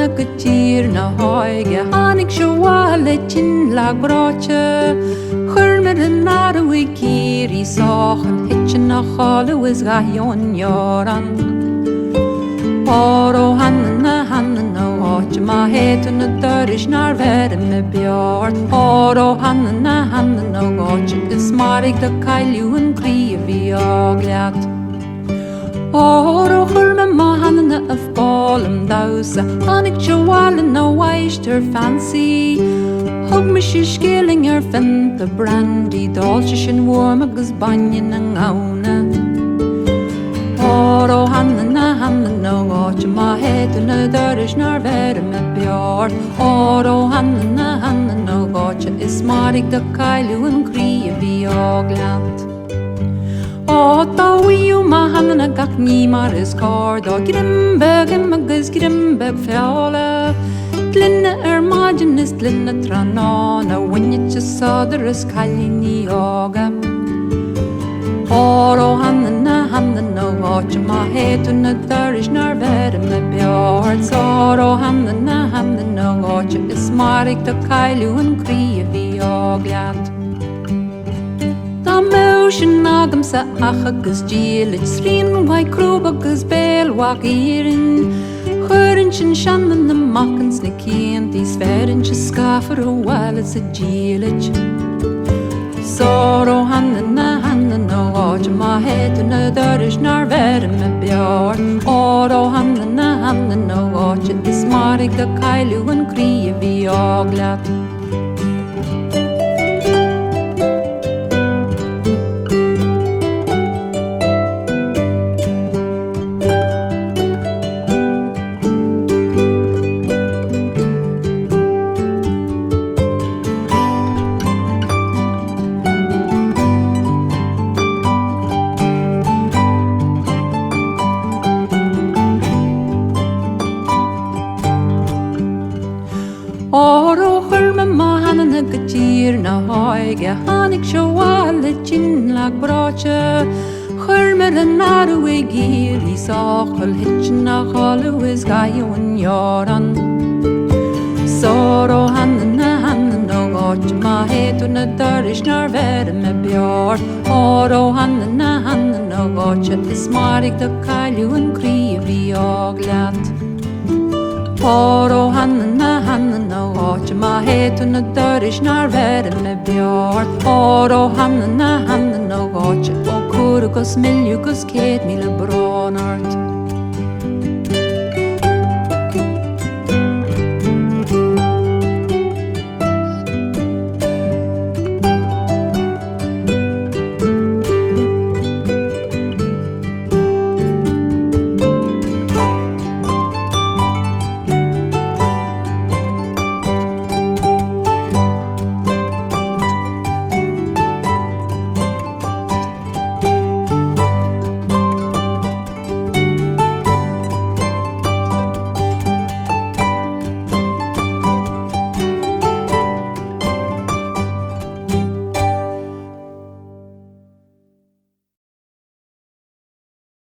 hanna go tír na háige Hannig se bháile tin le bráte Churmid an nárahui géirí sáchan Hitchin na chála is gahion jóran Óró hanna na áte Ma hétu na döris nar verem me bjart Óró hanna na áte Is marig da cailú an gríomhí ágliat Óró churme ma hanna a fálam dausa Hannig se bháile na waistir fancy Hug me si scaling fin the brandy Dálse sin warm agus banyan na ngawna Óró hanna na áte Ma hétu na döris nar verem me bjart Óró hanna na áte Is marig da cailú an gríomhí ágliat Táíú má hanna gach ní mar is cardá Grimbeg agus grimbeg feála Glynne maidin is glynne tranána Winne sadar is cailíní ága Óró hanna áte Ma hétu na döris nar verem me bjart Óró hanna áte Is marig da cailú an gríomhí ágliat Tá sin agam sa ach agus dílit Srín wai crúb agus bél wag írin Churin sin seanman na machans na cían Tí sferin se scafar ó bhile sa dílit Sóró hanna áte Ma hétu na döris nar verem me bjart Óró hanna áte Is marig da cailú an gríomhí ágliat Óró churme ma hanna go tír na háige Hannig se bháile tin le bráte Churme an nárahui géirí sáchal Hitchin na chála is gahion jóran Sóró hanna áte Ma hétu na döris nar verem me bjart Óró hanna áte Is marig da cailú an gríomhí ágliat Óró hanna áte Ma hétu na döris nar verem me bjart Óró hanna áte Ó cúr agus milliú gus 100,000 bró